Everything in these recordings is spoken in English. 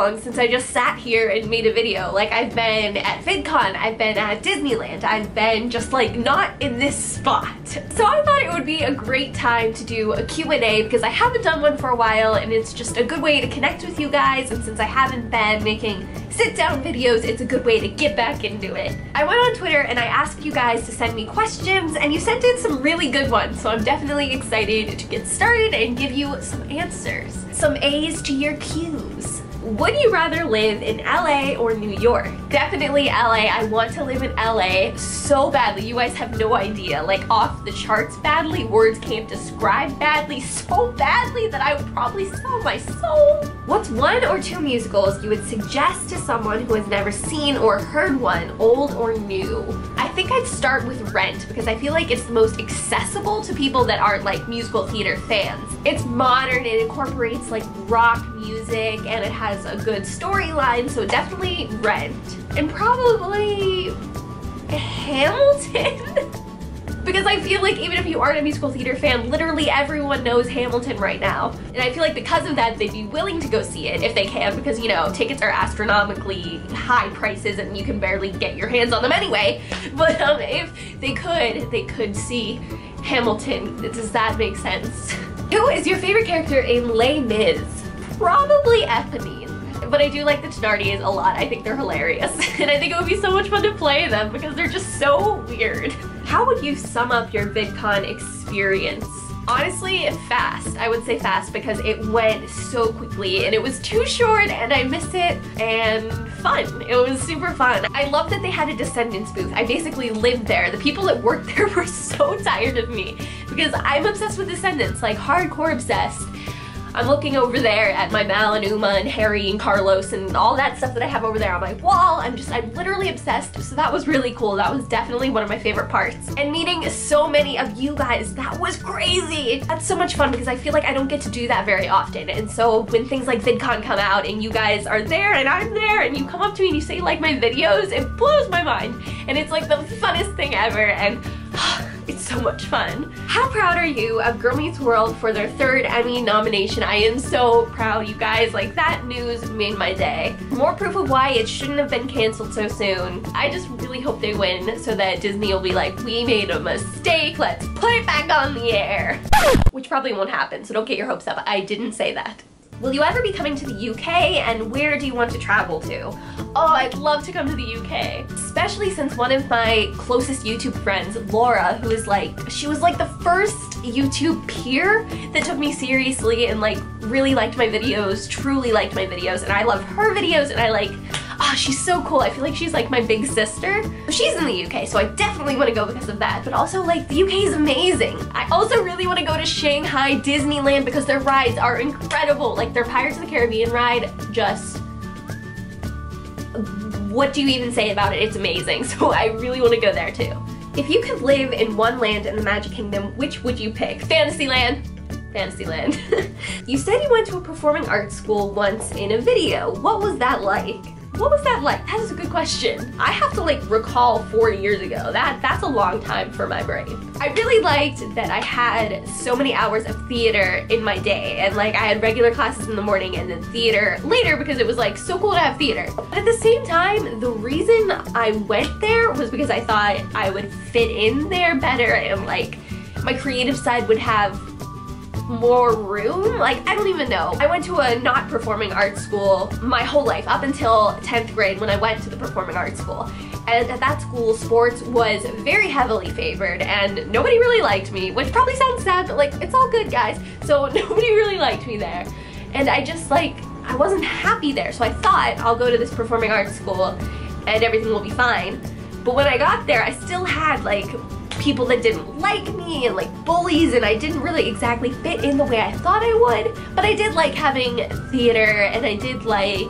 long since I just sat here and made a video. Like, I've been at VidCon, I've been at Disneyland, I've been just like not in this spot. So I thought it would be a great time to do a Q&A because I haven't done one for a while and it's just a good way to connect with you guys, and since I haven't been making sit-down videos, it's a good way to get back into it. I went on Twitter and I asked you guys to send me questions, and you sent in some really good ones, so I'm definitely excited to get started and give you some answers. Some A's to your Q's. Would you rather live in LA or New York? Definitely LA. I want to live in LA so badly. You guys have no idea. Like, off the charts badly. Words can't describe badly. So badly that I would probably sell my soul. What's one or two musicals you would suggest to someone who has never seen or heard one, old or new? I think I'd start with Rent because I feel like it's the most accessible to people that aren't like musical theater fans. It's modern, it incorporates like rock music, and it has a good storyline, so definitely Rent. And probably Hamilton? Because I feel like even if you aren't a musical theater fan, literally everyone knows Hamilton right now. And I feel like because of that, they'd be willing to go see it if they can, because, you know, tickets are astronomically high prices and you can barely get your hands on them anyway. But if they could see Hamilton. Does that make sense? Who is your favorite character in Les Mis? Probably Eponine. But I do like the Thenardiers a lot. I think they're hilarious. And I think it would be so much fun to play them because they're just so weird. How would you sum up your VidCon experience? Honestly, fast. I would say fast because it went so quickly and it was too short and I miss it, and fun. It was super fun. I love that they had a Descendants booth. I basically lived there. The people that worked there were so tired of me because I'm obsessed with Descendants, like hardcore obsessed. I'm looking over there at my Mal and Uma and Harry and Carlos and all that stuff that I have over there on my wall. I'm literally obsessed, so that was really cool. That was definitely one of my favorite parts. And meeting so many of you guys, that was crazy. That's so much fun because I feel like I don't get to do that very often. And so when things like VidCon come out and you guys are there and I'm there and you come up to me and you say you like my videos, it blows my mind. And it's like the funnest thing ever, and it's so much fun. How proud are you of Girl Meets World for their 3rd Emmy nomination? I am so proud, you guys. Like, that news made my day. More proof of why it shouldn't have been canceled so soon. I just really hope they win so that Disney will be like, we made a mistake, let's put it back on the air. Which probably won't happen, so don't get your hopes up. I didn't say that. Will you ever be coming to the UK, and where do you want to travel to? Oh, I'd love to come to the UK. Especially since one of my closest YouTube friends, Laura, who is like, she was like the first YouTube peer that took me seriously and like really liked my videos, truly liked my videos, and I love her videos, and I like, she's so cool. I feel like she's like my big sister. She's in the UK, so I definitely want to go because of that. But also, like, the UK is amazing. I also really want to go to Shanghai Disneyland because their rides are incredible. Like, their Pirates of the Caribbean ride, just, what do you even say about it? It's amazing. So I really want to go there too. If you could live in one land in the Magic Kingdom, which would you pick? Fantasyland. Fantasyland. You said you went to a performing arts school once in a video. What was that like? What was that like? That is a good question. I have to like recall 4 years ago. That's a long time for my brain. I really liked that I had so many hours of theater in my day, and like I had regular classes in the morning and then theater later because it was like so cool to have theater. But at the same time, the reason I went there was because I thought I would fit in there better and like my creative side would have more room. Like, I don't even know. I went to a not performing arts school my whole life up until 10th grade when I went to the performing arts school. And at that school, sports was very heavily favored and nobody really liked me, which probably sounds sad, but like, it's all good, guys. So nobody really liked me there. And I just like, I wasn't happy there. So I thought I'll go to this performing arts school and everything will be fine. But when I got there, I still had like people that didn't like me and like bullies, and I didn't really exactly fit in the way I thought I would. But I did like having theater, and I did like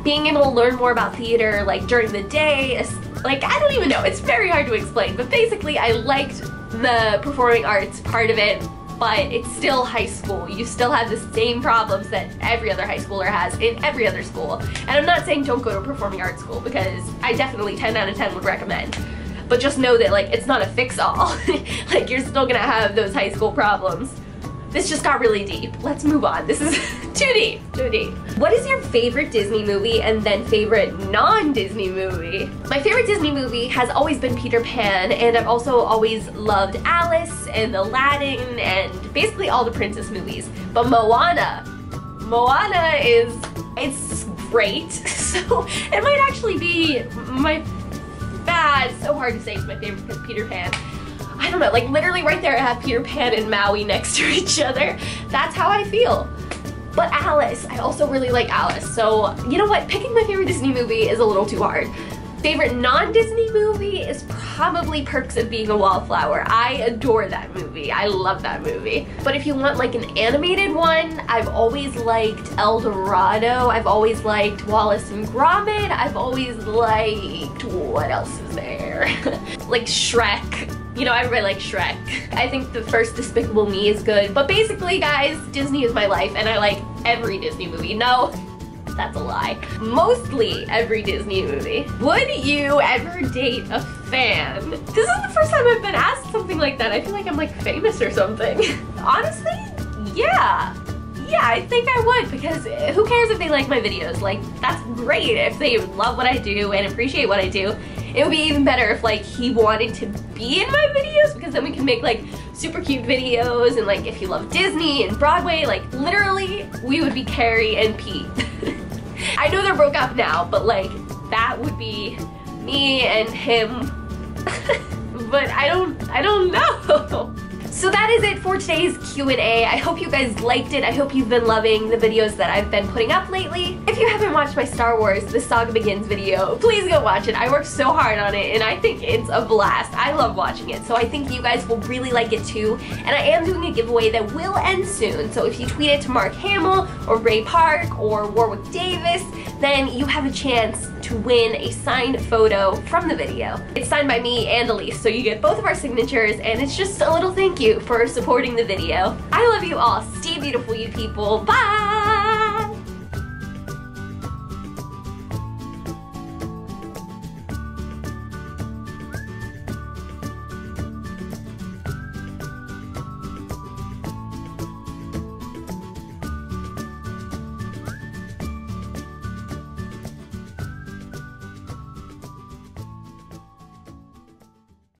being able to learn more about theater like during the day. Like, I don't even know, it's very hard to explain, but basically I liked the performing arts part of it, but it's still high school. You still have the same problems that every other high schooler has in every other school. And I'm not saying don't go to a performing arts school, because I definitely 10 out of 10 would recommend. But just know that like it's not a fix-all. Like, you're still gonna have those high school problems. This just got really deep. Let's move on. This is too deep, too deep. What is your favorite Disney movie and then favorite non-Disney movie? My favorite Disney movie has always been Peter Pan, and I've also always loved Alice and Aladdin and basically all the princess movies. But Moana is, it's great. So it might actually be my, it's so hard to say it's my favorite because Peter Pan. I don't know, like literally right there I have Peter Pan and Maui next to each other. That's how I feel. But Alice, I also really like Alice. So you know what, picking my favorite Disney movie is a little too hard. Favorite non-Disney movie is probably Perks of Being a Wallflower. I adore that movie. I love that movie. But if you want like an animated one, I've always liked El Dorado. I've always liked Wallace and Gromit. I've always liked, what else is there? Like Shrek. You know, everybody likes Shrek. I think the first Despicable Me is good. But basically, guys, Disney is my life and I like every Disney movie. No, that's a lie. Mostly every Disney movie. Would you ever date a fan? This is the first time I've been asked something like that. I feel like I'm like famous or something. Honestly, yeah. Yeah, I think I would, because who cares if they like my videos? Like, that's great if they love what I do and appreciate what I do. It would be even better if like he wanted to be in my videos, because then we can make like super cute videos, and like if you love Disney and Broadway, like literally we would be Carrie and Pete. I know they're broke up now, but like that would be me and him. But I don't know. So that is it for today's Q&A. I hope you guys liked it. I hope you've been loving the videos that I've been putting up lately. If you haven't watched my Star Wars The Saga Begins video, please go watch it. I worked so hard on it and I think it's a blast. I love watching it, so I think you guys will really like it too. And I am doing a giveaway that will end soon, so if you tweet it to Mark Hamill or Ray Park or Warwick Davis, then you have a chance to win a signed photo from the video. It's signed by me and Elise, so you get both of our signatures, and it's just a little thank you for supporting the video. I love you all. Stay beautiful, you people. Bye!